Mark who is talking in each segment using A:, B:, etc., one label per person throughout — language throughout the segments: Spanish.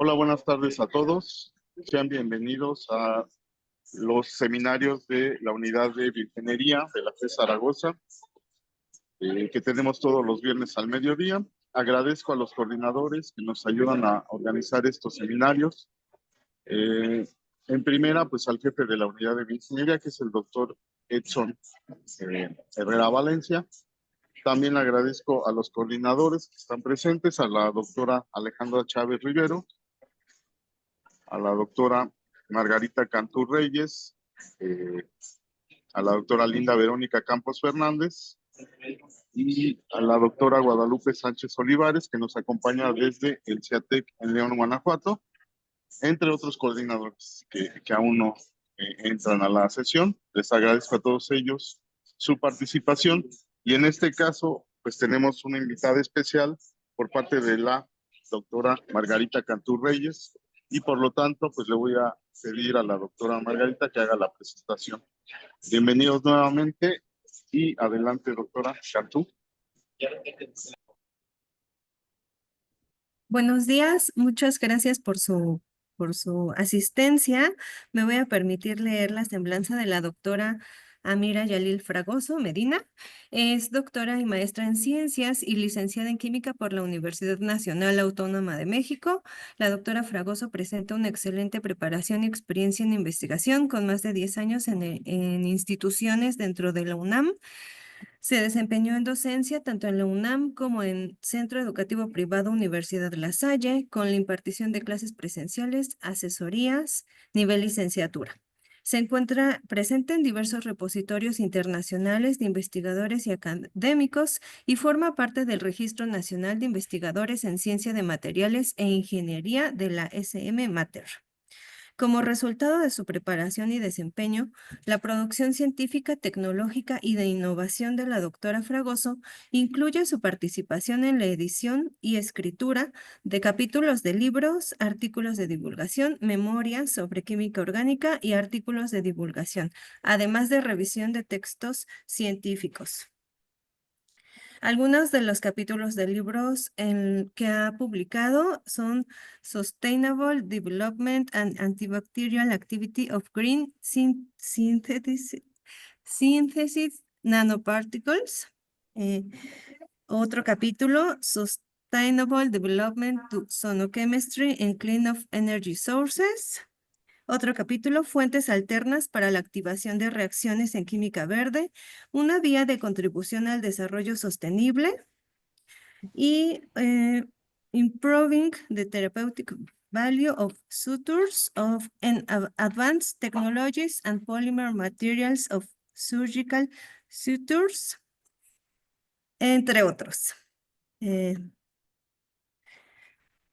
A: Hola, buenas tardes a todos. Sean bienvenidos a los seminarios de la unidad de bioingeniería de la FE Zaragoza, que tenemos todos los viernes al mediodía. Agradezco a los coordinadores que nos ayudan a organizar estos seminarios. En primera, pues al jefe de la unidad de bioingeniería, que es el doctor Edson Herrera Valencia. También agradezco a los coordinadores que están presentes, a la doctora Alejandra Chávez Rivero, a la doctora Margarita Cantú Reyes, a la doctora Linda Verónica Campos Fernández y a la doctora Guadalupe Sánchez Olivares, que nos acompaña desde el CIATEC en León, Guanajuato, entre otros coordinadores que aún no entran a la sesión. Les agradezco a todos ellos su participación y en este caso, pues tenemos una invitada especial por parte de la doctora Margarita Cantú Reyes y por lo tanto, pues le voy a pedir a la doctora Margarita que haga la presentación. Bienvenidos nuevamente y adelante, doctora Cantú.
B: Buenos días, muchas gracias por su asistencia. Me voy a permitir leer la semblanza de la doctora Amira Yalil Fragoso Medina. Es doctora y maestra en ciencias y licenciada en química por la Universidad Nacional Autónoma de México. La doctora Fragoso presenta una excelente preparación y experiencia en investigación con más de 10 años en instituciones dentro de la UNAM. Se desempeñó en docencia tanto en la UNAM como en Centro Educativo Privado Universidad La Salle, con la impartición de clases presenciales, asesorías, nivel licenciatura. Se encuentra presente en diversos repositorios internacionales de investigadores y académicos y forma parte del Registro Nacional de Investigadores en Ciencia de Materiales e Ingeniería de la SM Mater. Como resultado de su preparación y desempeño, la producción científica, tecnológica y de innovación de la doctora Fragoso incluye su participación en la edición y escritura de capítulos de libros, artículos de divulgación, memorias sobre química orgánica y artículos de divulgación, además de revisión de textos científicos. Algunos de los capítulos de libros que ha publicado son Sustainable Development and Antibacterial Activity of Green Synthesis Nanoparticles. Otro capítulo, Sustainable Development to Sonochemistry and Clean of Energy Sources. Otro capítulo, Fuentes alternas para la activación de reacciones en química verde, una vía de contribución al desarrollo sostenible. Y Improving the Therapeutic Value of Sutures and Advanced Technologies and Polymer Materials of Surgical Sutures, entre otros.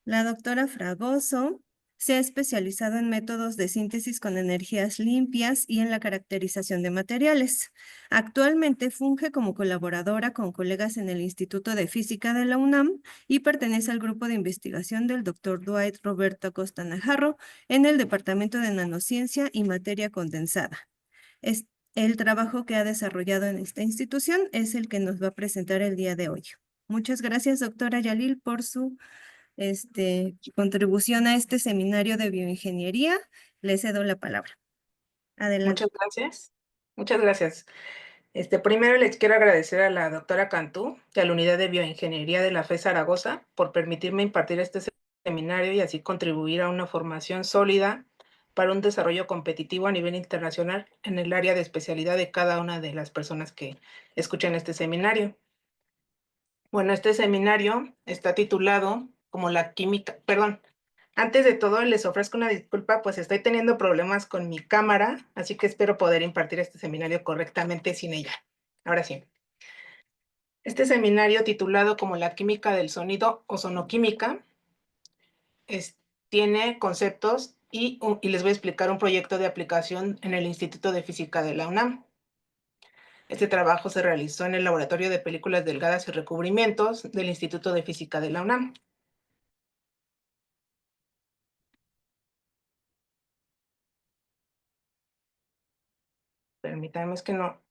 B: La doctora Fragoso se ha especializado en métodos de síntesis con energías limpias y en la caracterización de materiales. Actualmente funge como colaboradora con colegas en el Instituto de Física de la UNAM y pertenece al grupo de investigación del Dr. Dwight Roberto Acosta Najarro en el Departamento de Nanociencia y Materia Condensada. El trabajo que ha desarrollado en esta institución es el que nos va a presentar el día de hoy. Muchas gracias, doctora Yalil, por su contribución a este seminario de bioingeniería. Le cedo la palabra. Adelante.
C: Muchas gracias. Muchas gracias. Primero les quiero agradecer a la doctora Cantú y a la Unidad de Bioingeniería de la FE Zaragoza por permitirme impartir este seminario y así contribuir a una formación sólida para un desarrollo competitivo a nivel internacional en el área de especialidad de cada una de las personas que escuchan este seminario. Bueno, este seminario está titulado como la química, perdón, antes de todo les ofrezco una disculpa, pues estoy teniendo problemas con mi cámara, así que espero poder impartir este seminario correctamente sin ella. Ahora sí. Este seminario titulado como la química del sonido o sonoquímica tiene conceptos y les voy a explicar un proyecto de aplicación en el Instituto de Física de la UNAM. Este trabajo se realizó en el Laboratorio de Películas Delgadas y Recubrimientos del Instituto de Física de la UNAM. Permítanme, es que no.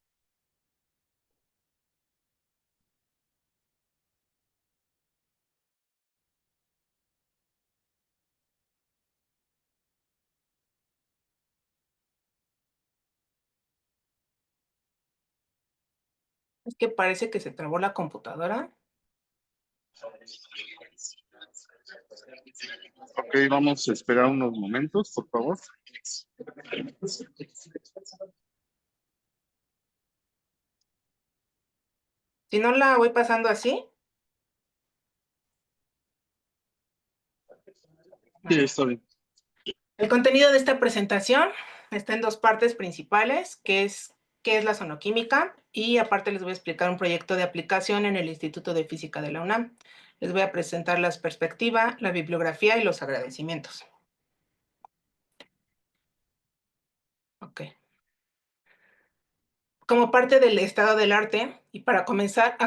C: Es que parece que se trabó la computadora.
A: Ok, vamos a esperar unos momentos, por favor.
C: Si no la voy pasando así.
A: Sí, está bien.
C: El contenido de esta presentación está en dos partes principales, que es qué es la sonoquímica, y aparte les voy a explicar un proyecto de aplicación en el Instituto de Física de la UNAM. Les voy a presentar la perspectiva, la bibliografía y los agradecimientos. Ok. Como parte del estado del arte, y para comenzar,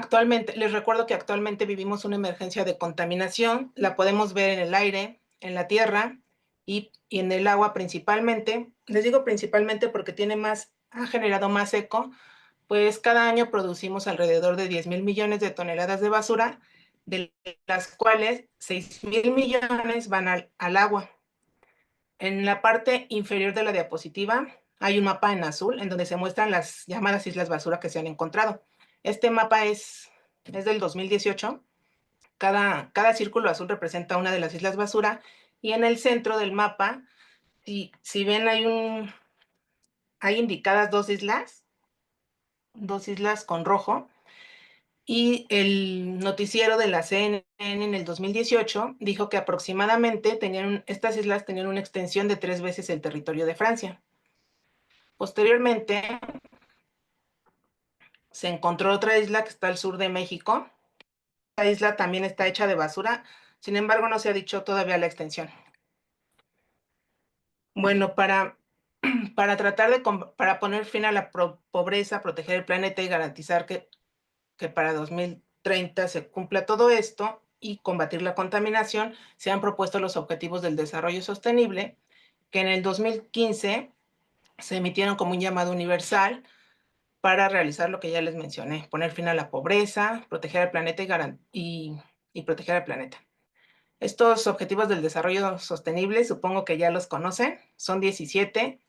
C: les recuerdo que actualmente vivimos una emergencia de contaminación, la podemos ver en el aire, en la tierra y en el agua principalmente. Les digo principalmente porque ha generado más eco, pues cada año producimos alrededor de 10,000 millones de toneladas de basura, de las cuales 6,000 millones van al agua. En la parte inferior de la diapositiva hay un mapa en azul en donde se muestran las llamadas islas basura que se han encontrado. Este mapa es del 2018. Cada círculo azul representa una de las islas basura y en el centro del mapa, si ven, hay indicadas dos islas con rojo, y el noticiero de la CNN en el 2018 dijo que aproximadamente estas islas tenían una extensión de 3 veces el territorio de Francia. Posteriormente, se encontró otra isla que está al sur de México. Esta isla también está hecha de basura, sin embargo, no se ha dicho todavía la extensión. Bueno, para poner fin a la pobreza, proteger el planeta y garantizar que para 2030 se cumpla todo esto y combatir la contaminación, se han propuesto los Objetivos del Desarrollo Sostenible, que en el 2015 se emitieron como un llamado universal para realizar lo que ya les mencioné: poner fin a la pobreza, proteger el planeta y proteger el planeta. Estos Objetivos del Desarrollo Sostenible, supongo que ya los conocen, son 17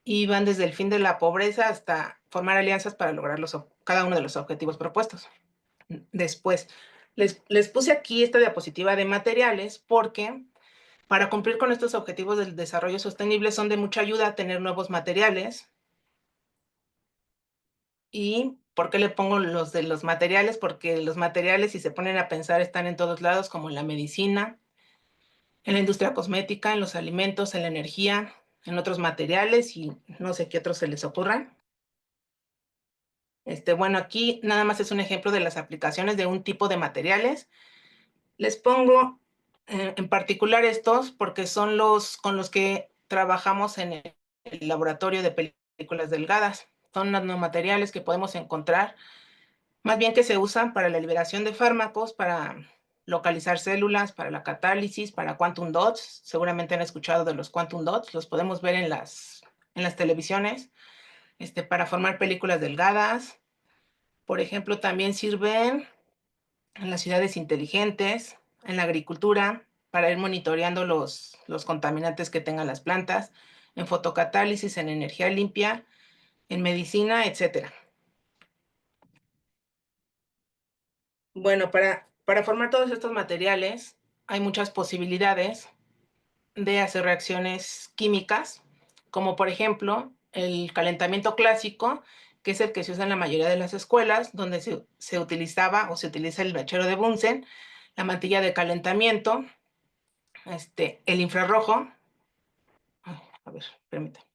C: y van desde el fin de la pobreza hasta formar alianzas para lograr cada uno de los objetivos propuestos. Después, les puse aquí esta diapositiva de materiales porque para cumplir con estos Objetivos del Desarrollo Sostenible son de mucha ayuda tener nuevos materiales. ¿Y por qué le pongo los de los materiales? Porque los materiales, si se ponen a pensar, están en todos lados, como en la medicina, en la industria cosmética, en los alimentos, en la energía, en otros materiales y no sé qué otros se les ocurran. Bueno, aquí nada más es un ejemplo de las aplicaciones de un tipo de materiales. Les pongo en particular estos porque son los con los que trabajamos en el laboratorio de películas delgadas. Son nanomateriales que podemos encontrar, más bien que se usan para la liberación de fármacos, para localizar células, para la catálisis, para quantum dots. Seguramente han escuchado de los quantum dots, los podemos ver en las televisiones, para formar películas delgadas. Por ejemplo, también sirven en las ciudades inteligentes, en la agricultura, para ir monitoreando los contaminantes que tengan las plantas, en fotocatálisis, en energía limpia, en medicina, etcétera. Bueno, para formar todos estos materiales hay muchas posibilidades de hacer reacciones químicas, como por ejemplo el calentamiento clásico, que es el que se usa en la mayoría de las escuelas, donde se utilizaba o se utiliza el mechero de Bunsen, la mantilla de calentamiento, el infrarrojo. Ay, a ver, permítame.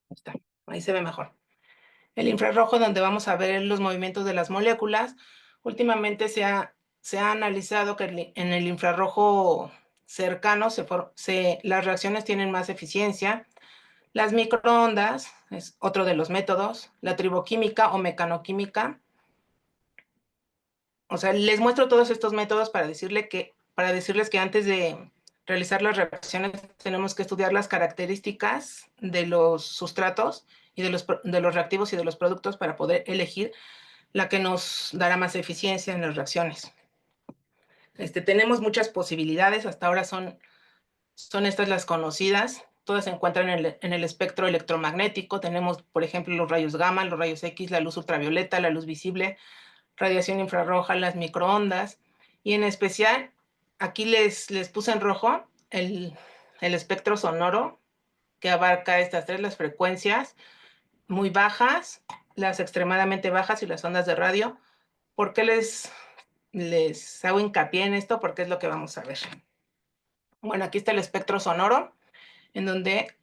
C: Ahí está, ahí se ve mejor. El infrarrojo, donde vamos a ver los movimientos de las moléculas. Últimamente se ha analizado que en el infrarrojo cercano las reacciones tienen más eficiencia. Las microondas es otro de los métodos. La triboquímica o mecanoquímica. O sea, les muestro todos estos métodos para decirles que antes de realizar las reacciones tenemos que estudiar las características de los sustratos y de los reactivos y de los productos para poder elegir la que nos dará más eficiencia en las reacciones. Tenemos muchas posibilidades, hasta ahora son Son estas las conocidas. Todas se encuentran en el espectro electromagnético. Tenemos, por ejemplo, los rayos gamma, los rayos X, la luz ultravioleta, la luz visible, radiación infrarroja, las microondas. Y en especial, aquí les puse en rojo el espectro sonoro, que abarca estas tres, las frecuencias muy bajas, las extremadamente bajas y las ondas de radio. ¿Por qué les hago hincapié en esto? Porque es lo que vamos a ver. Bueno, aquí está el espectro sonoro, en donde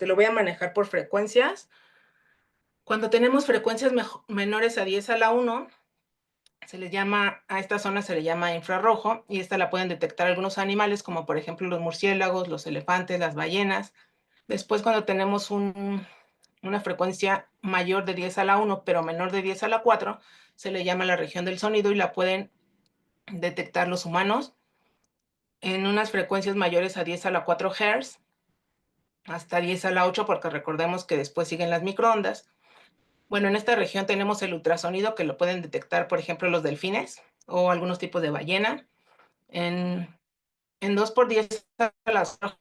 C: lo voy a manejar por frecuencias. Cuando tenemos frecuencias menores a 10 a la 1, a esta zona se le llama infrarrojo, y esta la pueden detectar algunos animales, como por ejemplo los murciélagos, los elefantes, las ballenas. Después, cuando tenemos una frecuencia mayor de 10 a la 1, pero menor de 10 a la 4, se le llama la región del sonido y la pueden detectar los humanos. En unas frecuencias mayores a 10 a la 4 Hz, hasta 10 a la 8, porque recordemos que después siguen las microondas. Bueno, en esta región tenemos el ultrasonido, que lo pueden detectar, por ejemplo, los delfines o algunos tipos de ballena. En 2 por 10 a las 4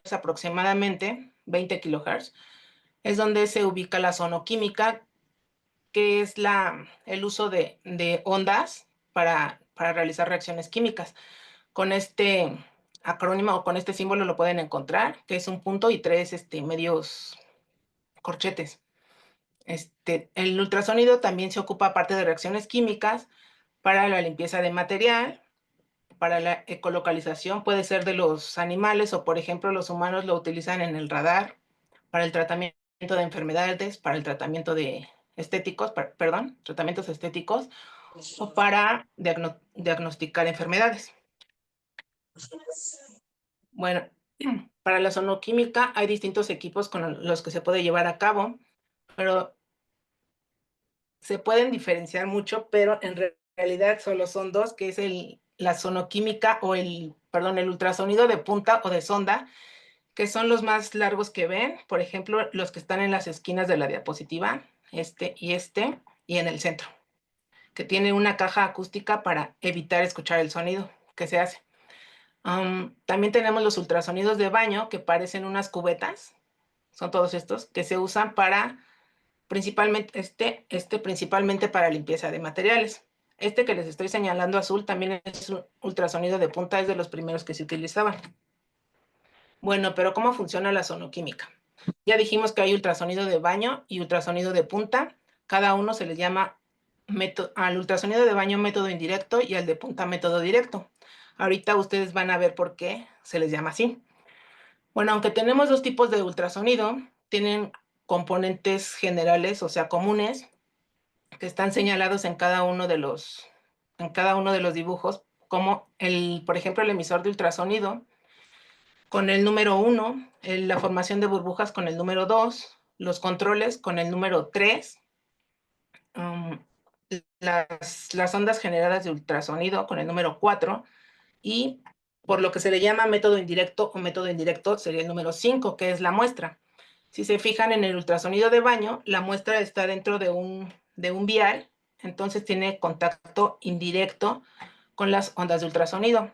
C: Hz aproximadamente, 20 kHz, es donde se ubica la sonoquímica, que es el uso de ondas para realizar reacciones químicas. Con este acrónimo o con este símbolo lo pueden encontrar, que es un punto y tres medios corchetes. El ultrasonido también se ocupa, aparte de reacciones químicas, para la limpieza de material, para la ecolocalización, puede ser de los animales, o por ejemplo los humanos lo utilizan en el radar, para el tratamiento de enfermedades, para el tratamiento de tratamientos estéticos, o para diagnosticar enfermedades. Bueno, para la sonoquímica hay distintos equipos con los que se puede llevar a cabo, pero se pueden diferenciar mucho, pero en realidad solo son dos, que es la sonoquímica o el ultrasonido de punta o de sonda, que son los más largos que ven, por ejemplo, los que están en las esquinas de la diapositiva, y en el centro, que tiene una caja acústica para evitar escuchar el sonido que se hace. También tenemos los ultrasonidos de baño, que parecen unas cubetas, son todos estos, que se usan para principalmente para limpieza de materiales. Este que les estoy señalando azul también es un ultrasonido de punta, es de los primeros que se utilizaban. Bueno, pero ¿cómo funciona la sonoquímica? Ya dijimos que hay ultrasonido de baño y ultrasonido de punta. Cada uno se les llama al ultrasonido de baño método indirecto y al de punta método directo. Ahorita ustedes van a ver por qué se les llama así. Bueno, aunque tenemos dos tipos de ultrasonido, tienen componentes generales, o sea, comunes, que están señalados en cada uno de los dibujos, como por ejemplo, el emisor de ultrasonido con el número 1, la formación de burbujas con el número 2, los controles con el número 3, las ondas generadas de ultrasonido con el número 4, y por lo que se le llama método indirecto o método indirecto sería el número 5, que es la muestra. Si se fijan en el ultrasonido de baño, la muestra está dentro de un vial, entonces tiene contacto indirecto con las ondas de ultrasonido.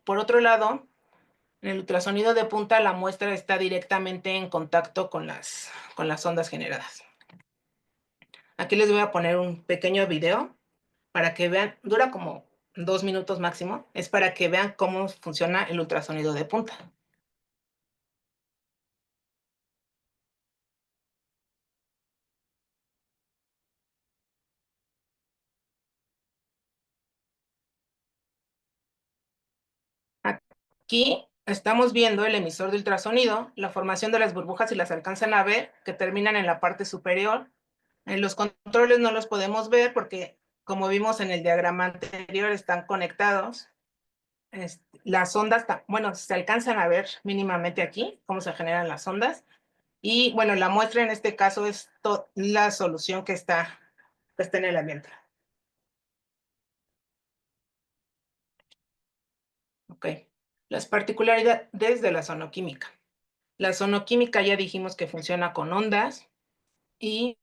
C: Por otro lado, en el ultrasonido de punta, la muestra está directamente en contacto con las ondas generadas. Aquí les voy a poner un pequeño video para que vean, dura como 2 minutos máximo, es para que vean cómo funciona el ultrasonido de punta. Aquí estamos viendo el emisor de ultrasonido, la formación de las burbujas, si las alcanzan a ver, que terminan en la parte superior. En los controles no los podemos ver porque, como vimos en el diagrama anterior, están conectados. Las ondas, bueno, se alcanzan a ver mínimamente aquí cómo se generan las ondas. Y bueno, la muestra en este caso es la solución que está en el ambiente. Ok. Las particularidades de la sonoquímica. La sonoquímica ya dijimos que funciona con ondas, y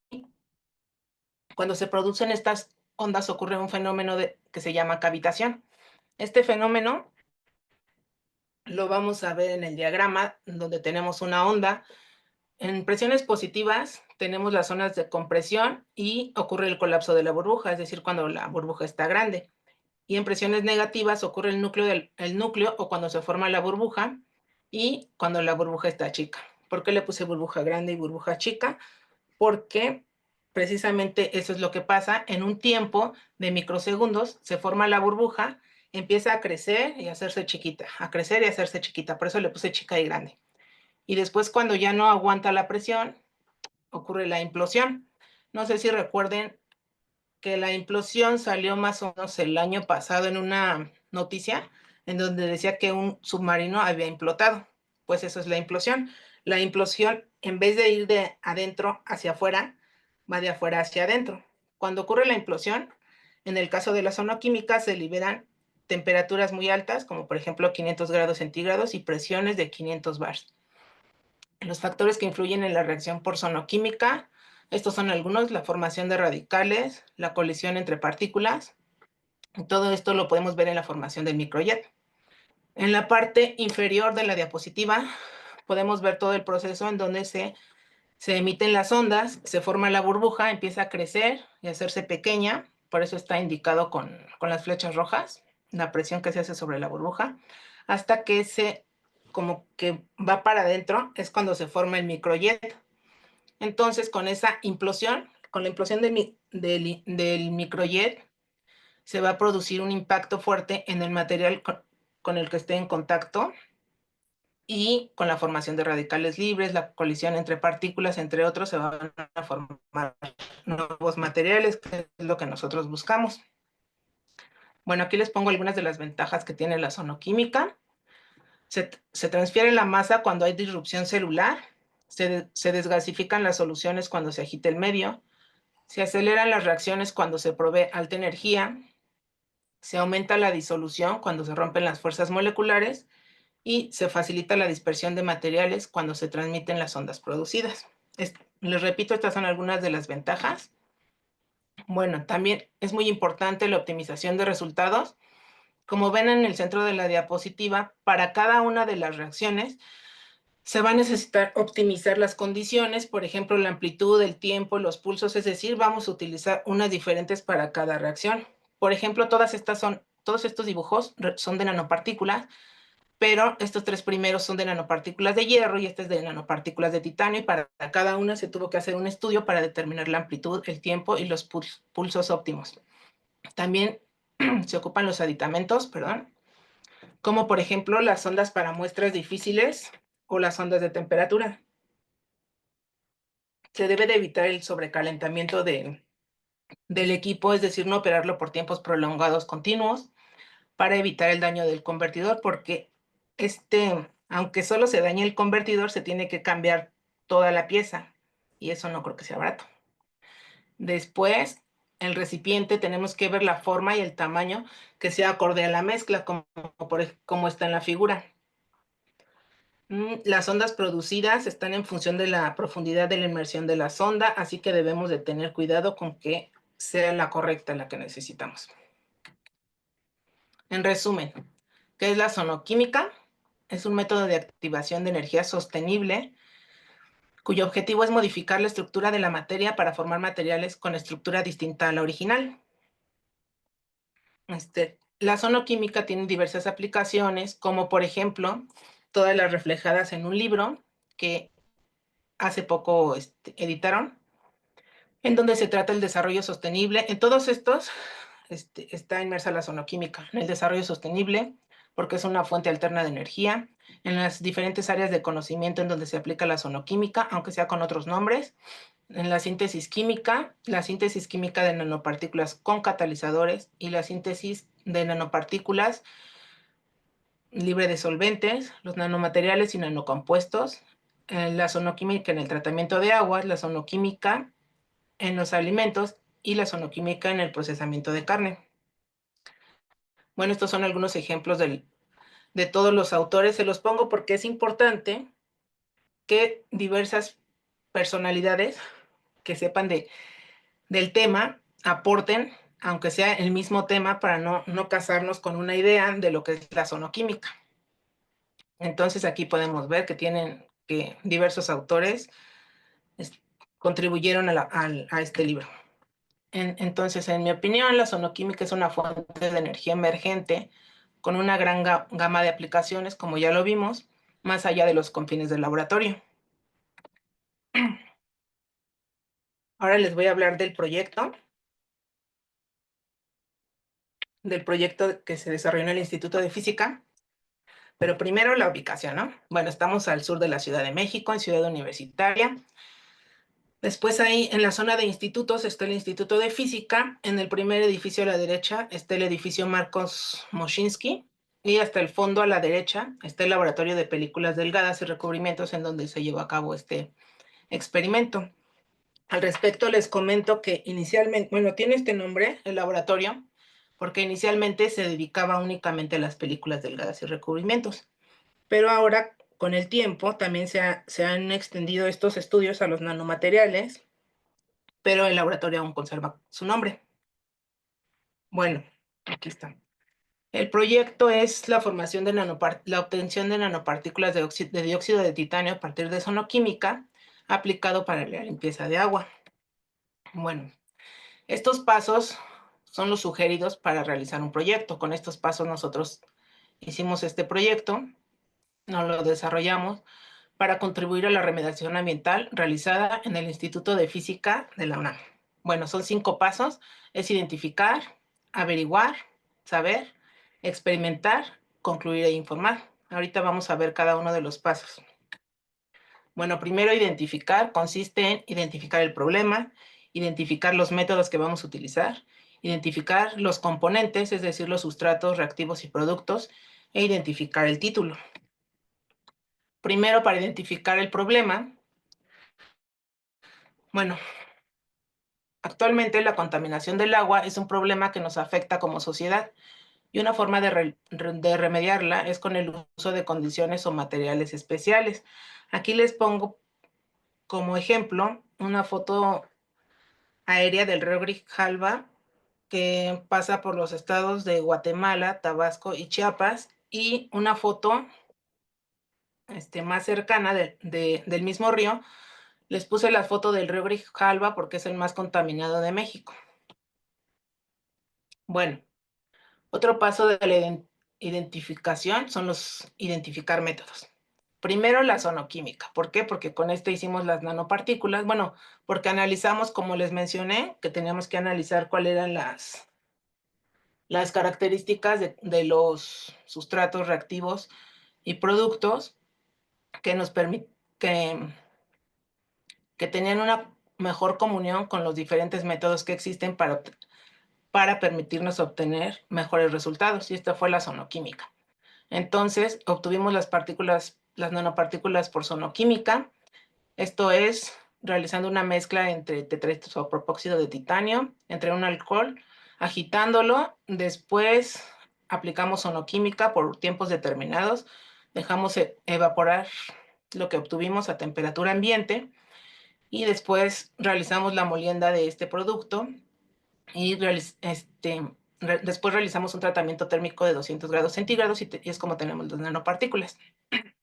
C: cuando se producen estas ondas ocurre un fenómeno que se llama cavitación. Este fenómeno Lo vamos a ver en el diagrama, donde tenemos una onda. En presiones positivas tenemos las zonas de compresión y ocurre el colapso de la burbuja, es decir, cuando la burbuja está grande. Y en presiones negativas ocurre el núcleo o cuando se forma la burbuja y cuando la burbuja está chica. ¿Por qué le puse burbuja grande y burbuja chica? Porque precisamente eso es lo que pasa en un tiempo de microsegundos. Se forma la burbuja, empieza a crecer y a hacerse chiquita, a crecer y a hacerse chiquita. Por eso le puse chica y grande. Y después, cuando ya no aguanta la presión, ocurre la implosión. No sé si recuerden que la implosión salió más o menos el año pasado en una noticia en donde decía que un submarino había implotado. Pues eso es la implosión. La implosión, en vez de ir de adentro hacia afuera, va de afuera hacia adentro. Cuando ocurre la implosión, en el caso de la ozonoquímica, se liberan temperaturas muy altas, como por ejemplo 500 grados centígrados y presiones de 500 bars. Los factores que influyen en la reacción por ozonoquímica, estos son algunos: la formación de radicales, la colisión entre partículas. Todo esto lo podemos ver en la formación del microjet. En la parte inferior de la diapositiva podemos ver todo el proceso en donde se emiten las ondas, se forma la burbuja, empieza a crecer y a hacerse pequeña, por eso está indicado con las flechas rojas, la presión que se hace sobre la burbuja, hasta que como que va para adentro, es cuando se forma el microjet. Entonces, con esa implosión, con la implosión del microjet, se va a producir un impacto fuerte en el material con el que esté en contacto y con la formación de radicales libres, la colisión entre partículas, entre otros, se van a formar nuevos materiales, que es lo que nosotros buscamos. Bueno, aquí les pongo algunas de las ventajas que tiene la ozonoquímica. Se transfiere la masa cuando hay disrupción celular, se desgasifican las soluciones cuando se agita el medio, se aceleran las reacciones cuando se provee alta energía, se aumenta la disolución cuando se rompen las fuerzas moleculares y se facilita la dispersión de materiales cuando se transmiten las ondas producidas. Les repito, estas son algunas de las ventajas. Bueno, también es muy importante la optimización de resultados. Como ven en el centro de la diapositiva, para cada una de las reacciones se va a necesitar optimizar las condiciones, por ejemplo, la amplitud, el tiempo, los pulsos, es decir, vamos a utilizar unas diferentes para cada reacción. Por ejemplo, todos estos dibujos son de nanopartículas, pero estos tres primeros son de nanopartículas de hierro y este es de nanopartículas de titanio, y para cada una se tuvo que hacer un estudio para determinar la amplitud, el tiempo y los pulsos óptimos. También se ocupan los aditamentos, como por ejemplo las ondas para muestras difíciles o las ondas de temperatura. Se debe de evitar el sobrecalentamiento del equipo, es decir, no operarlo por tiempos prolongados continuos para evitar el daño del convertidor, porque aunque solo se dañe el convertidor, se tiene que cambiar toda la pieza y eso no creo que sea barato. Después, el recipiente, tenemos que ver la forma y el tamaño que sea acorde a la mezcla, como está en la figura. Las ondas producidas están en función de la profundidad de la inmersión de la sonda, así que debemos de tener cuidado con que sea la correcta la que necesitamos. En resumen, ¿qué es la ozonoquímica? Es un método de activación de energía sostenible cuyo objetivo es modificar la estructura de la materia para formar materiales con estructura distinta a la original. La ozonoquímica tiene diversas aplicaciones, como por ejemplo, todas las reflejadas en un libro que hace poco editaron, en donde se trata el desarrollo sostenible. En todos estos está inmersa la ozonoquímica, en el desarrollo sostenible, porque es una fuente alterna de energía, en las diferentes áreas de conocimiento en donde se aplica la ozonoquímica, aunque sea con otros nombres, en la síntesis química de nanopartículas con catalizadores y la síntesis de nanopartículas libre de solventes, los nanomateriales y nanocompuestos, la ozonoquímica en el tratamiento de aguas, la ozonoquímica en los alimentos y la ozonoquímica en el procesamiento de carne. Bueno, estos son algunos ejemplos de todos los autores. Se los pongo porque es importante que diversas personalidades que sepan del tema aporten, aunque sea el mismo tema, para no casarnos con una idea de lo que es la ozonoquímica. Entonces aquí podemos ver que diversos autores contribuyeron a este libro. Entonces, en mi opinión, la sonoquímica es una fuente de energía emergente con una gran gama de aplicaciones, como ya lo vimos, más allá de los confines del laboratorio. Ahora les voy a hablar del proyecto que se desarrolló en el Instituto de Física, pero primero la ubicación, ¿no? Bueno, estamos al sur de la Ciudad de México, en Ciudad Universitaria. Después ahí en la zona de institutos está el Instituto de Física. En el primer edificio a la derecha está el edificio Marcos Moschinsky. Y hasta el fondo a la derecha está el laboratorio de películas delgadas y recubrimientos en donde se llevó a cabo este experimento. Al respecto les comento que inicialmente, bueno, tiene este nombre, el laboratorio, porque inicialmente se dedicaba únicamente a las películas delgadas y recubrimientos. Pero ahora, con el tiempo, también se han extendido estos estudios a los nanomateriales, pero el laboratorio aún conserva su nombre. Bueno, aquí está. El proyecto es la formación de la obtención de nanopartículas de dióxido de titanio a partir de sonoquímica aplicado para la limpieza de agua. Bueno, estos pasos son los sugeridos para realizar un proyecto. Con estos pasos nosotros hicimos este proyecto, nos lo desarrollamos para contribuir a la remediación ambiental realizada en el Instituto de Física de la UNAM. Bueno, son 5 pasos. Es identificar, averiguar, saber, experimentar, concluir e informar. Ahorita vamos a ver cada uno de los pasos. Bueno, primero identificar consiste en identificar el problema, identificar los métodos que vamos a utilizar, identificar los componentes, es decir, los sustratos, reactivos y productos, e identificar el título. Primero, para identificar el problema, bueno, actualmente la contaminación del agua es un problema que nos afecta como sociedad y una forma de remediarla es con el uso de condiciones o materiales especiales. Aquí les pongo como ejemplo una foto aérea del río Grijalva que pasa por los estados de Guatemala, Tabasco y Chiapas, y una foto más cercana del mismo río. Les puse la foto del río Grijalva porque es el más contaminado de México. Bueno, otro paso de la identificación son los identificar métodos. Primero la sonoquímica. ¿Por qué? Porque con esto hicimos las nanopartículas. Bueno, porque analizamos, como les mencioné, que teníamos que analizar cuáles eran las características de los sustratos reactivos y productos que nos que tenían una mejor comunión con los diferentes métodos que existen para permitirnos obtener mejores resultados. Y esta fue la sonoquímica. Entonces, obtuvimos las nanopartículas por sonoquímica. Esto es realizando una mezcla entre tetradesopropóxido de titanio, entre un alcohol, agitándolo. Después aplicamos sonoquímica por tiempos determinados. Dejamos evaporar lo que obtuvimos a temperatura ambiente y después realizamos la molienda de este producto y después realizamos un tratamiento térmico de 200 grados centígrados y es como tenemos las nanopartículas.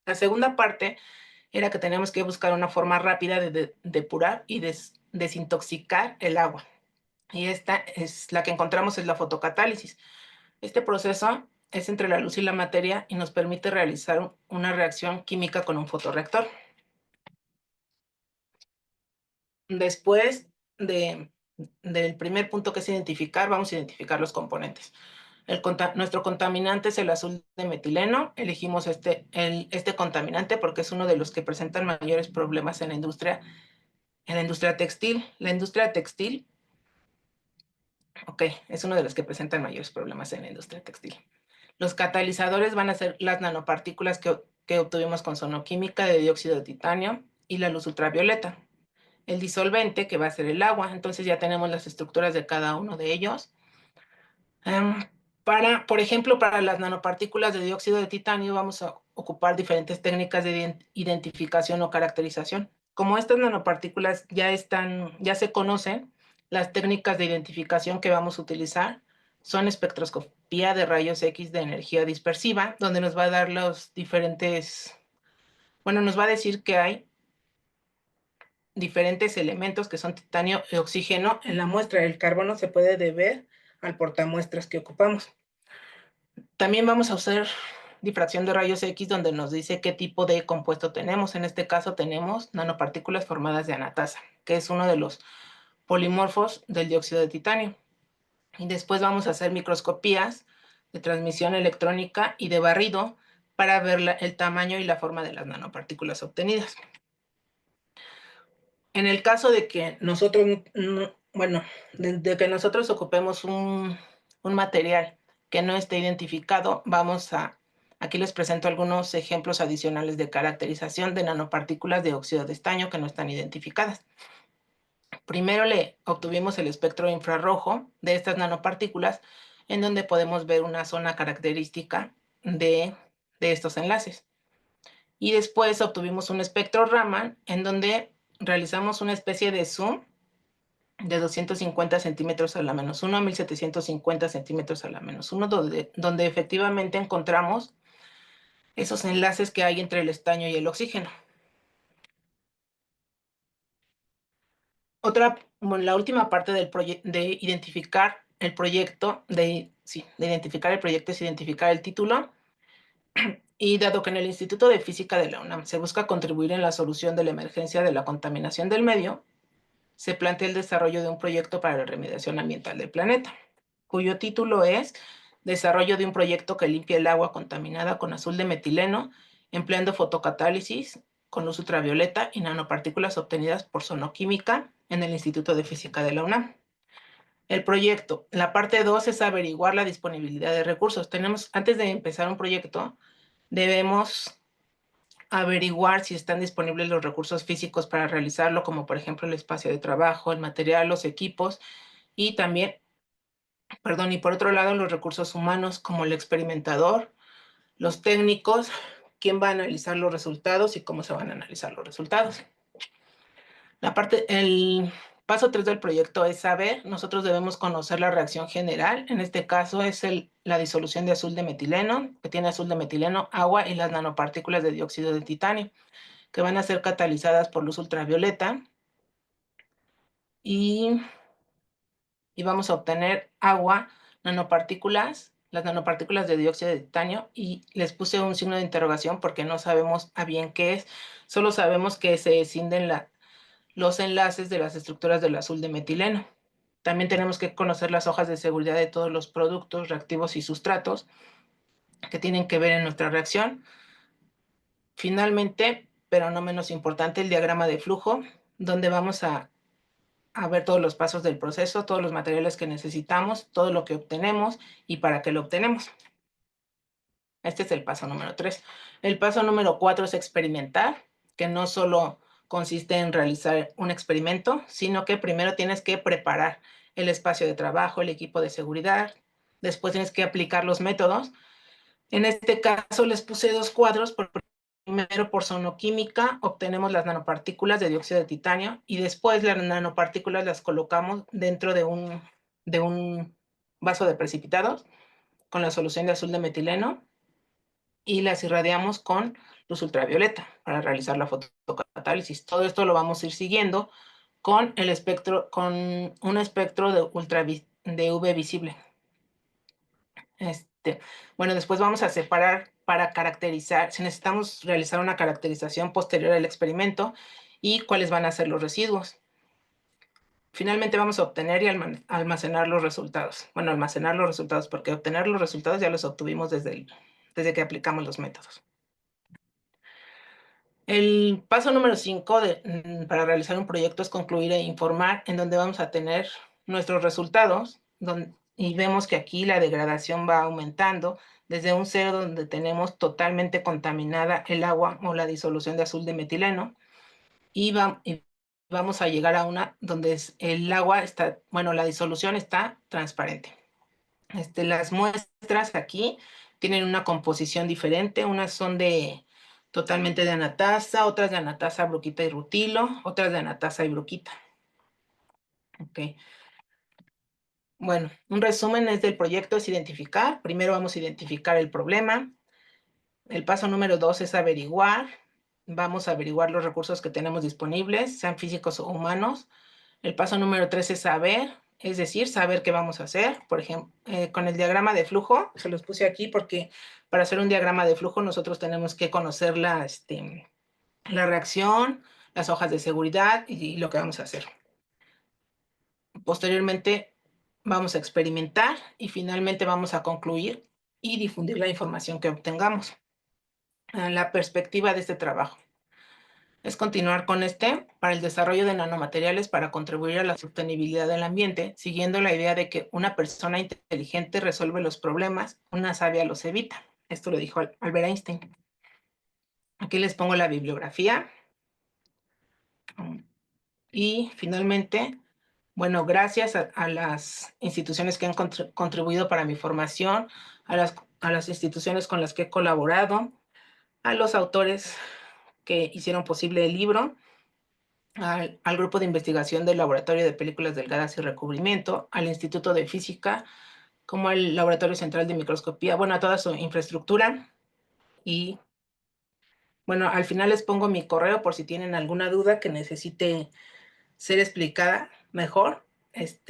C: La segunda parte era que teníamos que buscar una forma rápida de depurar y desintoxicar el agua. Y esta es la que encontramos, es la fotocatálisis. Este proceso es entre la luz y la materia y nos permite realizar una reacción química con un fotorreactor. Después del primer punto que es identificar, vamos a identificar los componentes. Nuestro contaminante es el azul de metileno. Elegimos este contaminante porque es uno de los que presentan mayores problemas en la industria textil. La industria textil, es uno de los que presentan mayores problemas en la industria textil. Los catalizadores van a ser las nanopartículas que obtuvimos con sonoquímica de dióxido de titanio y la luz ultravioleta. El disolvente, que va a ser el agua. Entonces ya tenemos las estructuras de cada uno de ellos. Por ejemplo, para las nanopartículas de dióxido de titanio vamos a ocupar diferentes técnicas de identificación o caracterización. Como estas nanopartículas ya se conocen, las técnicas de identificación que vamos a utilizar son espectroscopía de rayos X de energía dispersiva, donde nos va a dar los diferentes, nos va a decir que hay diferentes elementos que son titanio y oxígeno en la muestra. El carbono se puede deber al portamuestras que ocupamos. También vamos a usar difracción de rayos X, donde nos dice qué tipo de compuesto tenemos. En este caso tenemos nanopartículas formadas de anatasa, que es uno de los polimorfos del dióxido de titanio. Y después vamos a hacer microscopías de transmisión electrónica y de barrido para ver el tamaño y la forma de las nanopartículas obtenidas. En el caso de que nosotros, de que nosotros ocupemos un material que no esté identificado, aquí les presento algunos ejemplos adicionales de caracterización de nanopartículas de óxido de estaño que no están identificadas. Primero le obtuvimos el espectro infrarrojo de estas nanopartículas, en donde podemos ver una zona característica de estos enlaces. Y después obtuvimos un espectro Raman, en donde realizamos una especie de zoom de 250 centímetros a la -1 a 1750 centímetros a la -1, donde efectivamente encontramos esos enlaces que hay entre el estaño y el oxígeno. La última parte de identificar el proyecto, identificar el proyecto es identificar el título. Y dado que en el Instituto de Física de la UNAM se busca contribuir en la solución de la emergencia de la contaminación del medio, se plantea el desarrollo de un proyecto para la remediación ambiental del planeta, cuyo título es Desarrollo de un proyecto que limpie el agua contaminada con azul de metileno, empleando fotocatálisis con luz ultravioleta y nanopartículas obtenidas por sonoquímica en el Instituto de Física de la UNAM. El proyecto, la parte 2 es averiguar la disponibilidad de recursos. Antes de empezar un proyecto, debemos averiguar si están disponibles los recursos físicos para realizarlo, como por ejemplo el espacio de trabajo, el material, los equipos, y también, y por otro lado, los recursos humanos, como el experimentador, los técnicos, quién va a analizar los resultados y cómo se van a analizar los resultados. El paso 3 del proyecto es saber, nosotros debemos conocer la reacción general. En este caso es la disolución de azul de metileno, que tiene azul de metileno, agua y las nanopartículas de dióxido de titanio, que van a ser catalizadas por luz ultravioleta. Y vamos a obtener agua, nanopartículas, las nanopartículas de dióxido de titanio, y les puse un signo de interrogación porque no sabemos a bien qué es, solo sabemos que se escinden los enlaces de las estructuras del azul de metileno. También tenemos que conocer las hojas de seguridad de todos los productos, reactivos y sustratos que tienen que ver en nuestra reacción. Finalmente, pero no menos importante, el diagrama de flujo, donde vamos a ver todos los pasos del proceso, todos los materiales que necesitamos, todo lo que obtenemos y para qué lo obtenemos. Este es el paso número 3. El paso número 4 es experimentar, que no solo consiste en realizar un experimento, sino que primero tienes que preparar el espacio de trabajo, el equipo de seguridad, después tienes que aplicar los métodos. En este caso les puse 2 cuadros. Primero, por sonoquímica, obtenemos las nanopartículas de dióxido de titanio y después las nanopartículas las colocamos dentro de un vaso de precipitados con la solución de azul de metileno y las irradiamos con luz ultravioleta para realizar la fotocatálisis. Todo esto lo vamos a ir siguiendo con un espectro de UV visible. Después vamos a separar para caracterizar, si necesitamos realizar una caracterización posterior al experimento y cuáles van a ser los residuos. Finalmente vamos a obtener y almacenar los resultados. Almacenar los resultados, porque obtener los resultados ya los obtuvimos desde que aplicamos los métodos. El paso número 5 para realizar un proyecto es concluir e informar, en donde vamos a tener nuestros resultados, y vemos que aquí la degradación va aumentando desde un 0 donde tenemos totalmente contaminada el agua o la disolución de azul de metileno, y vamos a llegar a una donde el agua está, la disolución está transparente. Las muestras aquí tienen una composición diferente, unas son totalmente de anatasa, otras de anatasa, bruquita y rutilo, otras de anatasa y bruquita. Okay. Bueno, un resumen del proyecto es identificar. Primero vamos a identificar el problema. El paso número 2 es averiguar. Vamos a averiguar los recursos que tenemos disponibles, sean físicos o humanos. El paso número 3 es saber, es decir, saber qué vamos a hacer. Por ejemplo, con el diagrama de flujo, se los puse aquí porque para hacer un diagrama de flujo nosotros tenemos que conocer la reacción, las hojas de seguridad y lo que vamos a hacer. Posteriormente vamos a experimentar y finalmente vamos a concluir y difundir la información que obtengamos. La perspectiva de este trabajo es continuar con para el desarrollo de nanomateriales para contribuir a la sostenibilidad del ambiente, siguiendo la idea de que una persona inteligente resuelve los problemas, una sabia los evita. Esto lo dijo Albert Einstein. Aquí les pongo la bibliografía. Y finalmente, bueno, gracias a las instituciones que han contribuido para mi formación, a las instituciones con las que he colaborado, a los autores que hicieron posible el libro, al grupo de investigación del Laboratorio de Películas Delgadas y Recubrimiento, al Instituto de Física, como al Laboratorio Central de Microscopía, bueno, a toda su infraestructura. Y bueno, al final les pongo mi correo por si tienen alguna duda que necesite ser explicada mejor.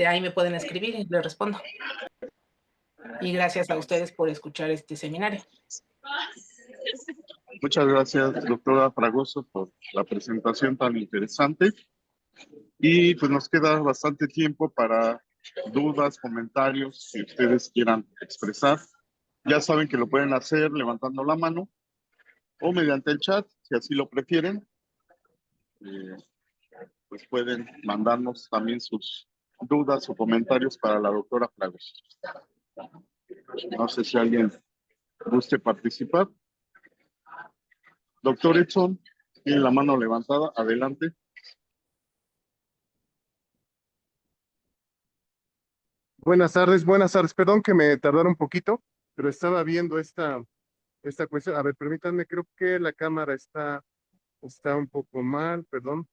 C: Ahí me pueden escribir y les respondo. Y gracias a ustedes por escuchar este seminario.
A: Muchas gracias, doctora Fragoso, por la presentación tan interesante. Y pues nos queda bastante tiempo para dudas, comentarios, si ustedes quieran expresar. Ya saben que lo pueden hacer levantando la mano o mediante el chat, si así lo prefieren. Pues pueden mandarnos también sus dudas o comentarios para la doctora Fragoso. No sé si alguien guste participar. Doctor Edson, tiene la mano levantada. Adelante.
D: Buenas tardes, buenas tardes. Perdón que me tardara un poquito, pero estaba viendo esta cuestión. A ver, permítanme, creo que la cámara está un poco mal, perdón.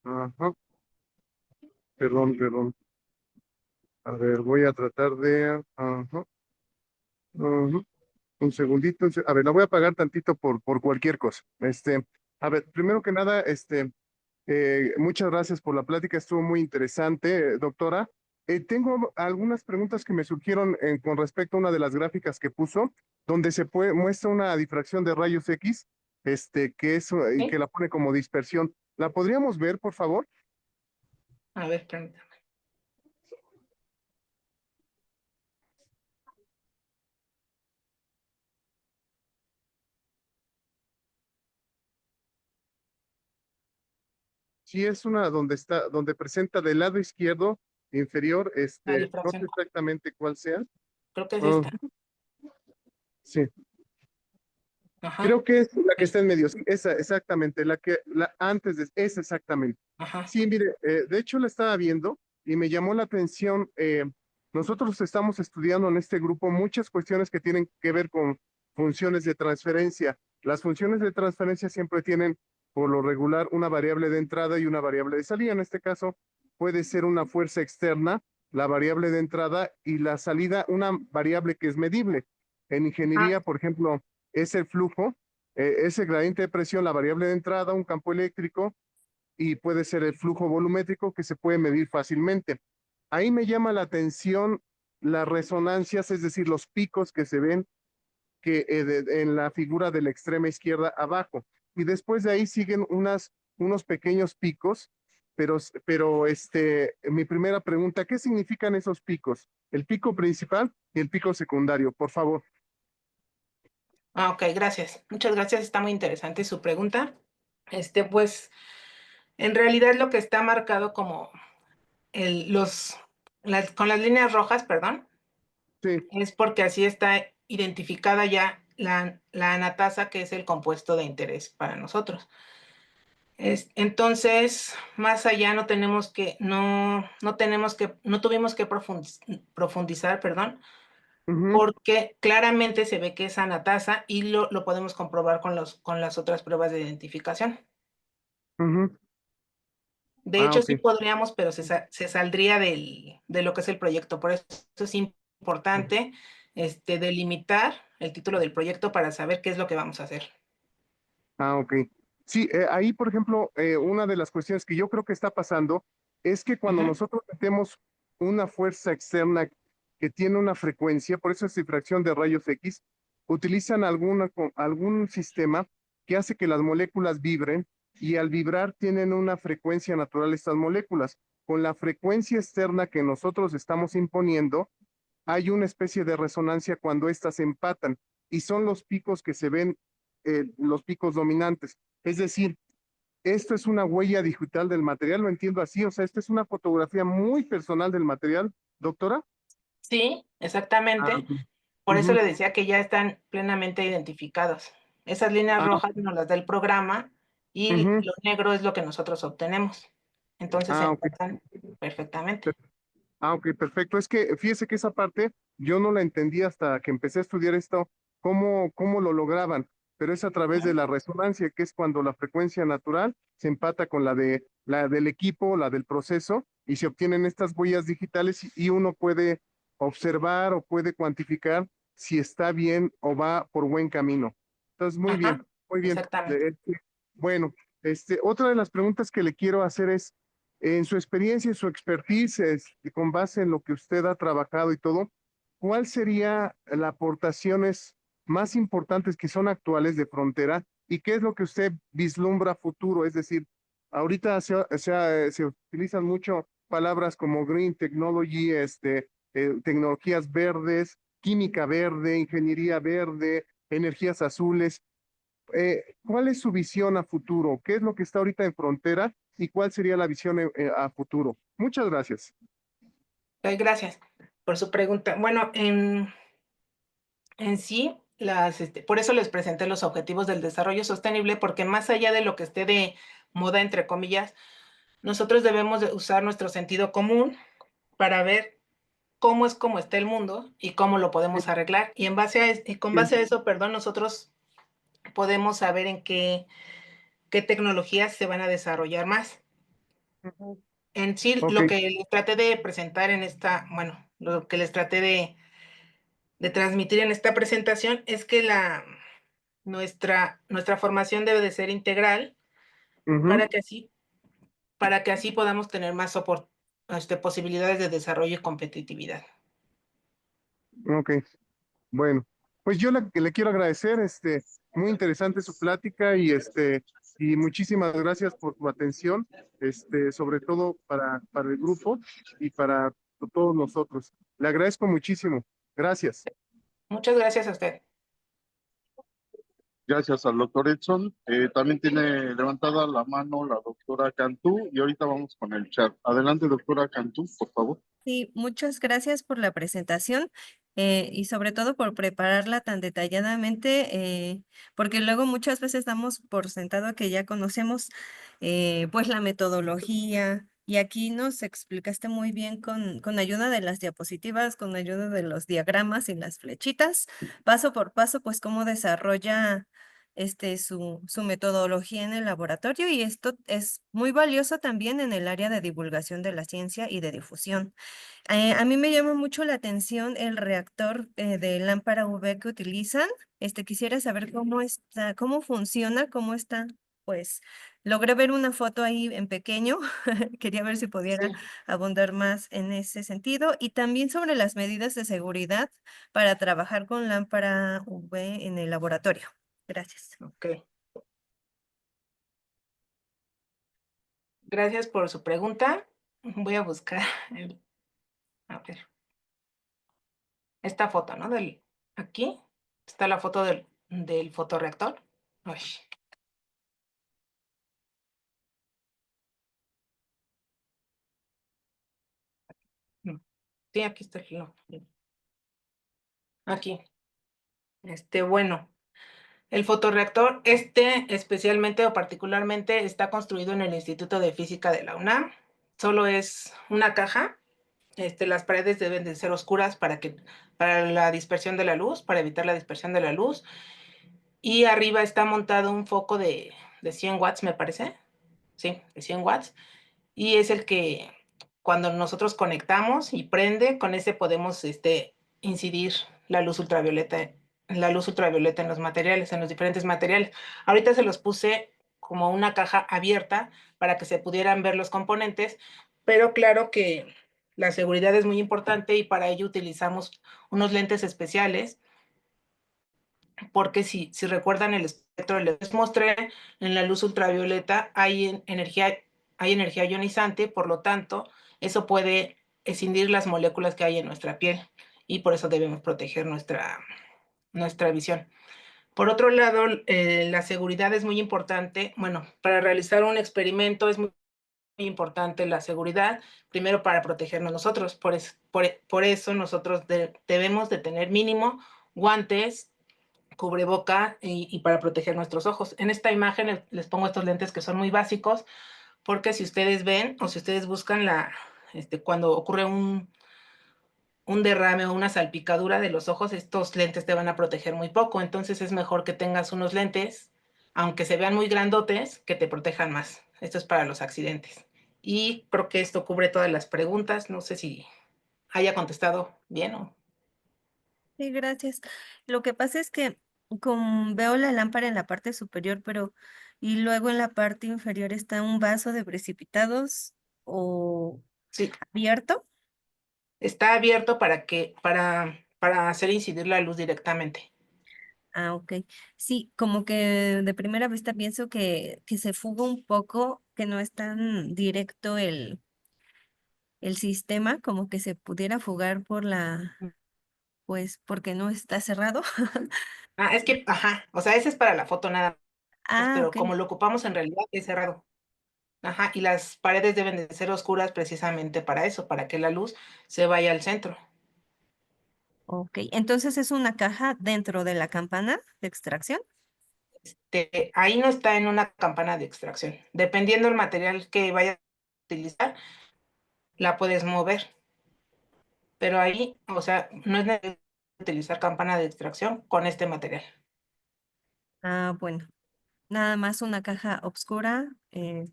D: Ajá, perdón. A ver, voy a tratar de... Ajá, ajá. Un segundito. A ver, la voy a apagar tantito por cualquier cosa. A ver, primero que nada, muchas gracias por la plática, estuvo muy interesante, doctora. Tengo algunas preguntas que me surgieron con respecto a una de las gráficas que puso, donde muestra una difracción de rayos X, que es, y
C: ¿Sí?
D: que la pone como dispersión. ¿La podríamos ver, por favor?
C: A ver, permítame.
D: Sí, es una donde presenta del lado izquierdo inferior,
C: La
D: no sé
C: difracción.
D: exactamente cuál sea.
C: Creo que es
D: Ah,
C: esta.
D: sí.
C: Ajá.
D: Creo que es la que está en medio, sí, esa, exactamente, la antes de esa exactamente.
C: Ajá.
D: Sí, mire, de hecho la estaba viendo y me llamó la atención. Nosotros estamos estudiando en este grupo muchas cuestiones que tienen que ver con funciones de transferencia. Las funciones de transferencia siempre tienen, por lo regular, una variable de entrada y una variable de salida. En este caso, puede ser una fuerza externa, la variable de entrada, y la salida, una variable que es medible. En ingeniería, por ejemplo, es el flujo, es el gradiente de presión, la variable de entrada, un campo eléctrico, y puede ser el flujo volumétrico que se puede medir fácilmente. Ahí me llama la atención las resonancias, es decir, los picos que se ven en la figura de la extrema izquierda abajo. Y después de ahí siguen unos pequeños picos, pero mi primera pregunta, ¿qué significan esos picos? El pico principal y el pico secundario, por favor.
C: Ok, gracias. Muchas gracias. Está muy interesante su pregunta. Pues, en realidad lo que está marcado como con las líneas rojas, perdón,
D: Sí.
C: es porque así está identificada ya la anatasa, que es el compuesto de interés para nosotros. Entonces, más allá no tuvimos que profundizar, perdón,
D: Ujú,
C: porque claramente se ve que es anatasa y lo podemos comprobar con las otras pruebas de identificación.
D: ujú.
C: De
D: Ah,
C: hecho,
D: ok.
C: sí podríamos, pero se saldría de lo que es el proyecto. Por eso es importante delimitar el título del proyecto para saber qué es lo que vamos a hacer.
D: Ah, ok. Sí, ahí, por ejemplo, una de las cuestiones que yo creo que está pasando es que cuando
C: Ujú.
D: nosotros metemos una fuerza externa que tiene una frecuencia, por eso es difracción de rayos X, utilizan algún sistema que hace que las moléculas vibren y al vibrar tienen una frecuencia natural estas moléculas. Con la frecuencia externa que nosotros estamos imponiendo, hay una especie de resonancia cuando éstas empatan y son los picos que se ven, los picos dominantes. Es decir, esto es una huella digital del material, lo entiendo así, o sea, esta es una fotografía muy personal del material, doctora.
C: Sí,
D: Ah,
C: exactamente.
D: ok.
C: Por eso
D: Ujú.
C: le decía que ya están plenamente identificados. Esas líneas
D: Ah,
C: rojas nos las da el programa y
D: ujú.
C: lo negro es lo que nosotros obtenemos. Entonces se
D: Ah, ok.
C: empatan perfectamente.
D: Ah, ok, perfecto. Es que fíjese que esa parte yo no la entendí hasta que empecé a estudiar esto, cómo lo lograban, pero es a través de
C: Ujú.
D: la resonancia, que es cuando la frecuencia natural se empata con la del equipo, la del proceso, y se obtienen estas huellas digitales y uno puede observar o puede cuantificar si está bien o va por buen camino. Entonces, muy bien,
C: Ajá,
D: muy bien.
C: exactamente.
D: Bueno, otra de las preguntas que le quiero hacer es, en su experiencia y su expertise, con base en lo que usted ha trabajado y todo, ¿cuál sería las aportaciones más importantes que son actuales de Frontera y qué es lo que usted vislumbra futuro? Es decir, ahorita se utilizan mucho palabras como green technology, tecnologías verdes, química verde, ingeniería verde, energías azules. ¿Cuál es su visión a futuro? ¿Qué es lo que está ahorita en Frontera y cuál sería la visión a futuro? Muchas gracias.
C: Gracias por su pregunta. Bueno, en sí, por eso les presenté los objetivos del desarrollo sostenible, porque más allá de lo que esté de moda, entre comillas, nosotros debemos de usar nuestro sentido común para ver cómo está el mundo y cómo lo podemos arreglar. Y con base a eso, perdón, nosotros podemos saber en qué tecnologías se van a desarrollar más. En sí,
D: Ok,
C: lo que les traté de presentar bueno, lo que les traté de transmitir en esta presentación es que nuestra formación debe de ser integral
D: ujú,
C: para que así podamos tener más posibilidades de desarrollo y competitividad.
D: ok. Bueno, pues yo le quiero agradecer, muy interesante su plática y muchísimas gracias por tu atención, sobre todo para el grupo y para todos nosotros. Le agradezco muchísimo. Gracias.
C: Muchas gracias a usted.
A: Gracias al doctor Edson. También tiene levantada la mano la doctora Cantú y ahorita vamos con el chat. Adelante, doctora Cantú, por favor.
B: Sí, muchas gracias por la presentación y sobre todo por prepararla tan detalladamente, porque luego muchas veces damos por sentado que ya conocemos pues la metodología y aquí nos explicaste muy bien con ayuda de las diapositivas, con ayuda de los diagramas y las flechitas, paso por paso, pues cómo desarrolla su metodología en el laboratorio y esto es muy valioso también en el área de divulgación de la ciencia y de difusión. A mí me llama mucho la atención el reactor de lámpara UV que utilizan. Quisiera saber cómo está, cómo funciona, cómo está. Pues logré ver una foto ahí en pequeño. Quería ver si pudiera
C: Sí,
B: abundar más en ese sentido. Y también sobre las medidas de seguridad para trabajar con lámpara UV en el laboratorio. Gracias.
C: ok. Gracias por su pregunta. Voy a buscar a ver, esta foto, ¿no? Aquí está la foto del fotorreactor. Uy, no. Sí, aquí está aquí. Bueno, el fotorreactor, especialmente o particularmente está construido en el Instituto de Física de la UNAM. Solo es una caja. Las paredes deben de ser oscuras para la dispersión de la luz, para evitar la dispersión de la luz. Y arriba está montado un foco de 100 watts, me parece. Sí, de 100 watts. y es el que cuando nosotros conectamos y prende, con ese podemos incidir la luz ultravioleta en los materiales, en los diferentes materiales. Ahorita se los puse como una caja abierta para que se pudieran ver los componentes, pero claro que la seguridad es muy importante y para ello utilizamos unos lentes especiales, porque si recuerdan el espectro, les mostré, en la luz ultravioleta hay energía ionizante, por lo tanto, eso puede escindir las moléculas que hay en nuestra piel y por eso debemos proteger nuestra visión. Por otro lado, la seguridad es muy importante. Bueno, para realizar un experimento es muy importante la seguridad, primero para protegernos nosotros. Por eso nosotros debemos de tener mínimo guantes, cubreboca y para proteger nuestros ojos. En esta imagen les pongo estos lentes que son muy básicos, porque si ustedes ven o si ustedes buscan cuando ocurre un derrame o una salpicadura de los ojos, estos lentes te van a proteger muy poco. Entonces es mejor que tengas unos lentes, aunque se vean muy grandotes, que te protejan más. Esto es para los accidentes. Y creo que esto cubre todas las preguntas. No sé si haya contestado bien o...
B: Sí, gracias. Lo que pasa es que veo la lámpara en la parte superior, pero y luego en la parte inferior está un vaso de precipitados o
C: Sí,
B: abierto.
C: está abierto para hacer incidir la luz directamente.
B: Ah, ok. Sí, como que de primera vista pienso que se fuga un poco, que no es tan directo el sistema, como que se pudiera fugar pues porque no está cerrado.
C: Es que, ajá, o sea, ese es para la foto nada más,
B: Ah,
C: pero
B: ok.
C: como lo ocupamos en realidad es cerrado. Ajá, y las paredes deben de ser oscuras precisamente para eso, para que la luz se vaya al centro.
B: Ok, entonces es una caja dentro de la campana de extracción.
C: Ahí no está en una campana de extracción. Dependiendo del material que vayas a utilizar, la puedes mover. Pero ahí, o sea, no es necesario utilizar campana de extracción con este material.
B: Ah, bueno, nada más una caja oscura,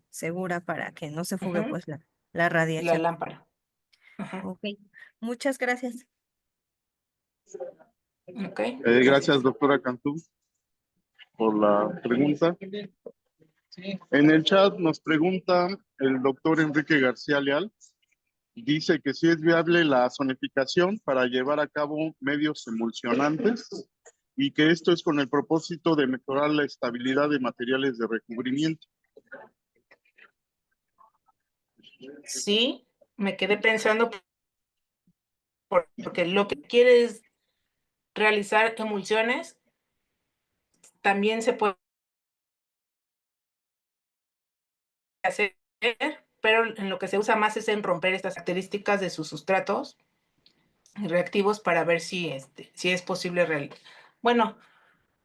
B: segura para que no se fugue
C: Ujú,
B: pues la
C: la
B: radiación.
C: lámpara. Ajá,
B: Ok, muchas gracias.
C: ok,
A: Gracias, doctora Cantú, por la pregunta. En el chat nos pregunta el doctor Enrique García Leal. Dice que sí es viable la zonificación para llevar a cabo medios emulsionantes y que esto es con el propósito de mejorar la estabilidad de materiales de recubrimiento.
C: Sí, me quedé pensando porque lo que quieres realizar emulsiones también se puede hacer, pero en lo que se usa más es en romper estas características de sus sustratos reactivos para ver si es posible. Bueno,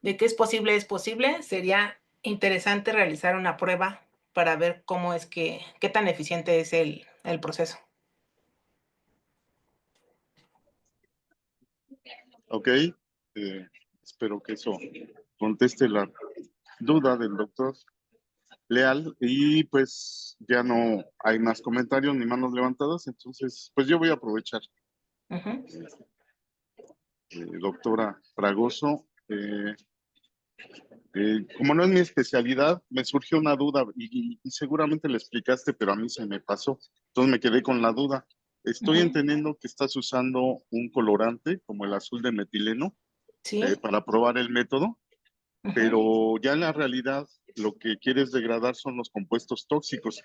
C: de que es posible, sería interesante realizar una prueba para ver qué tan eficiente es el proceso.
A: Ok, espero que eso conteste la duda del doctor Leal y pues ya no hay más comentarios ni manos levantadas, entonces pues yo voy a aprovechar.
C: Ujú.
A: Doctora Fragoso, como no es mi especialidad, me surgió una duda y seguramente le explicaste, pero a mí se me pasó, entonces me quedé con la duda. Estoy
C: Ujú.
A: entendiendo que estás usando un colorante como el azul de metileno
C: Sí.
A: para probar el método,
C: Ujú.
A: pero ya en la realidad lo que quieres degradar son los compuestos tóxicos.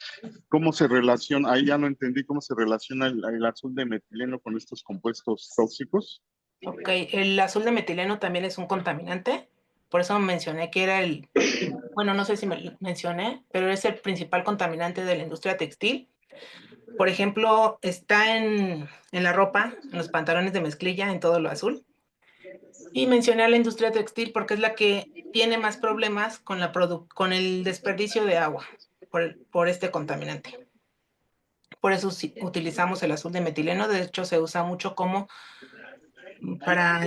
A: ¿Cómo se relaciona? Ahí ya no entendí cómo se relaciona el azul de metileno con estos compuestos tóxicos.
C: Ok, el azul de metileno también es un contaminante, por eso mencioné que era bueno, no sé si me mencioné, pero es el principal contaminante de la industria textil. Por ejemplo, está en la ropa, en los pantalones de mezclilla, en todo lo azul. Y mencioné a la industria textil porque es la que tiene más problemas con el desperdicio de agua por este contaminante. Por eso sí, utilizamos el azul de metileno. De hecho, se usa mucho para,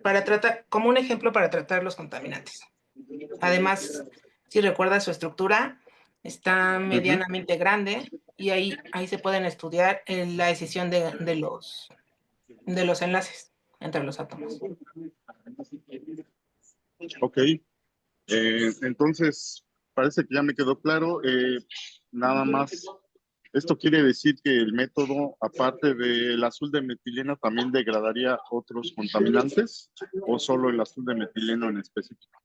C: para tratar, como un ejemplo para tratar los contaminantes. Además, si recuerdas su estructura, Está medianamente grande y ahí se pueden estudiar la decisión de los enlaces entre los átomos.
A: Ok, entonces parece que ya me quedó claro. Nada más, esto quiere decir que el método, aparte del azul de metileno, también degradaría otros contaminantes o solo el azul de metileno en específico.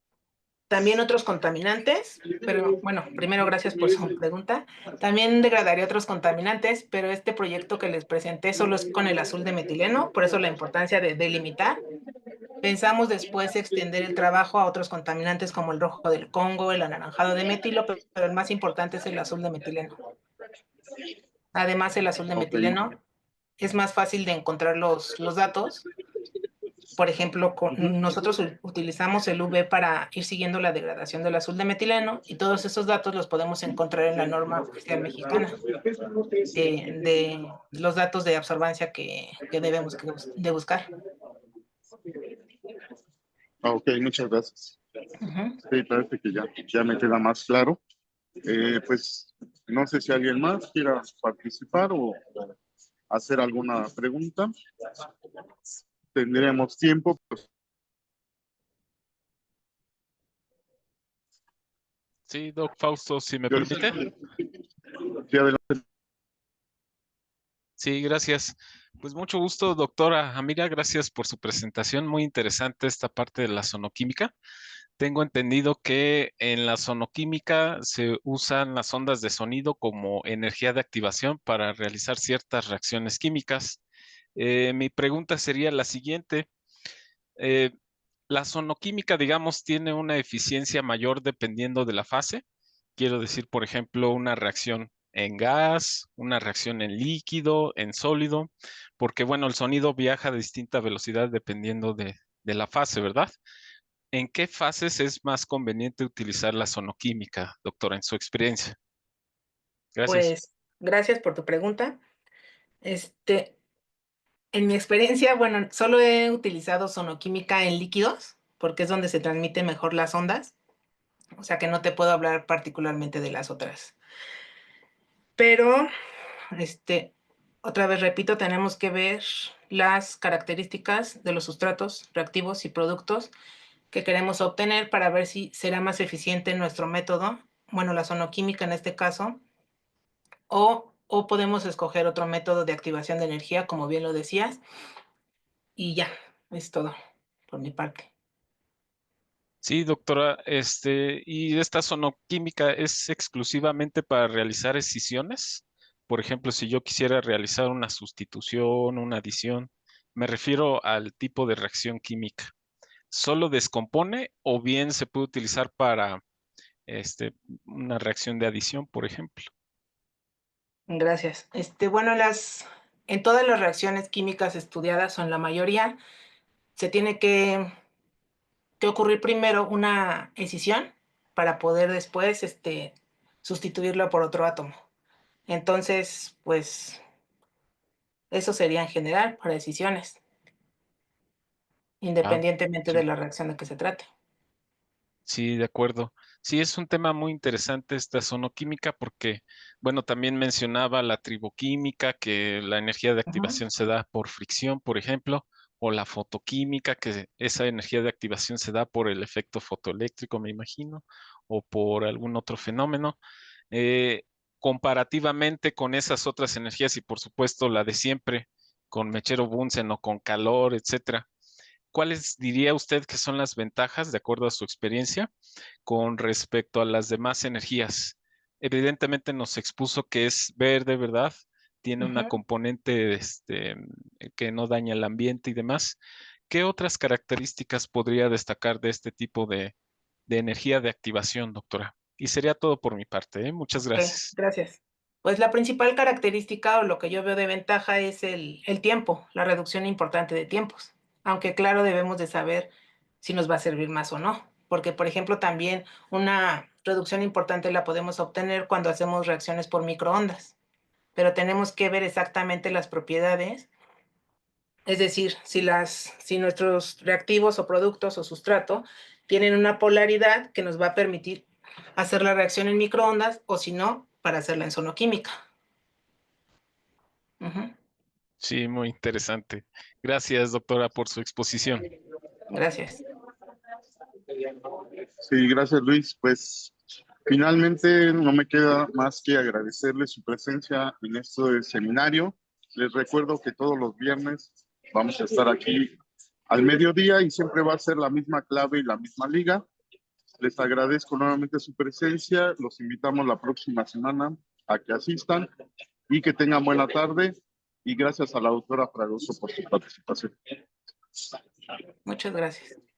C: También otros contaminantes, pero bueno, primero gracias por su pregunta. También degradaría otros contaminantes, pero este proyecto que les presenté solo es con el azul de metileno, por eso la importancia de delimitar. Pensamos después extender el trabajo a otros contaminantes como el rojo del Congo, el anaranjado de metilo, pero el más importante es el azul de metileno. Además, el azul de metileno es más fácil de encontrar los datos. Por ejemplo, nosotros utilizamos el UV para ir siguiendo la degradación del azul de metileno y todos esos datos los podemos encontrar en la norma oficial mexicana de los datos de absorbancia que debemos de buscar.
A: Ok, muchas gracias.
C: Uh-huh.
A: Sí, parece que ya me queda más claro. Pues no sé si alguien más quiera participar o hacer alguna pregunta. Tendremos tiempo. Pues.
E: Sí, Doc Fausto, si me permite.
A: Sí, adelante.
E: Sí, gracias. Pues mucho gusto, doctora Amira, gracias por su presentación. Muy interesante esta parte de la sonoquímica. Tengo entendido que en la sonoquímica se usan las ondas de sonido como energía de activación para realizar ciertas reacciones químicas. Mi pregunta sería la siguiente. Eh, la sonoquímica, digamos, tiene una eficiencia mayor dependiendo de la fase. Quiero decir, por ejemplo, una reacción en gas, una reacción en líquido, en sólido, porque bueno, el sonido viaja a distinta velocidad dependiendo de la fase, ¿verdad? ¿En qué fases es más conveniente utilizar la sonoquímica, doctora, en su experiencia? Gracias.
C: Pues gracias por tu pregunta. En mi experiencia, bueno, solo he utilizado sonoquímica en líquidos, porque es donde se transmiten mejor las ondas, o sea que no te puedo hablar particularmente de las otras. Pero, otra vez repito, tenemos que ver las características de los sustratos reactivos y productos que queremos obtener para ver si será más eficiente nuestro método, bueno, la sonoquímica en este caso, o podemos escoger otro método de activación de energía, como bien lo decías, y ya, es todo por mi parte.
E: Sí, doctora, ¿y esta sonoquímica es exclusivamente para realizar escisiones? Por ejemplo, si yo quisiera realizar una sustitución, una adición, me refiero al tipo de reacción química. ¿Solo descompone o bien se puede utilizar para una reacción de adición, por ejemplo?
C: Gracias. Bueno, en todas las reacciones químicas estudiadas, o en la mayoría, se tiene que ocurrir primero una escisión para poder después sustituirlo por otro átomo. Entonces, pues, eso sería en general para escisiones,
E: Ah,
C: independientemente de
E: sí.
C: la reacción de que se trate.
E: Sí, de acuerdo. Sí, es un tema muy interesante esta sonoquímica porque, bueno, también mencionaba la triboquímica, que la energía de
C: Ujú.
E: activación se da por fricción, por ejemplo, o la fotoquímica, que esa energía de activación se da por el efecto fotoeléctrico, me imagino, o por algún otro fenómeno. Eh, Comparativamente con esas otras energías y, por supuesto, la de siempre, con mechero Bunsen o con calor, etcétera. ¿Cuáles diría usted que son las ventajas, de acuerdo a su experiencia, con respecto a las demás energías? Evidentemente nos expuso que es verde, ¿verdad? Tiene una
C: Ujú.
E: componente que no daña el ambiente y demás. ¿Qué otras características podría destacar de este tipo de energía de activación, doctora? Y sería todo por mi parte, ¿eh? Muchas
C: Ok,
E: gracias.
C: gracias. Pues la principal característica o lo que yo veo de ventaja es el tiempo, la reducción importante de tiempos. Aunque claro, debemos de saber si nos va a servir más o no. Porque, por ejemplo, también una reducción importante la podemos obtener cuando hacemos reacciones por microondas. Pero tenemos que ver exactamente las propiedades. Es decir, si nuestros reactivos o productos o sustrato tienen una polaridad que nos va a permitir hacer la reacción en microondas o si no, para hacerla en sonoquímica. Ujú.
E: Sí, muy interesante. Gracias, doctora, por su exposición.
C: Gracias.
A: Sí, gracias Luis. Pues finalmente no me queda más que agradecerle su presencia en este seminario. Les recuerdo que todos los viernes vamos a estar aquí al mediodía y siempre va a ser la misma clave y la misma liga. Les agradezco nuevamente su presencia. Los invitamos la próxima semana a que asistan y que tengan buena tarde. Y gracias a la doctora Fragoso por su participación.
C: Muchas gracias.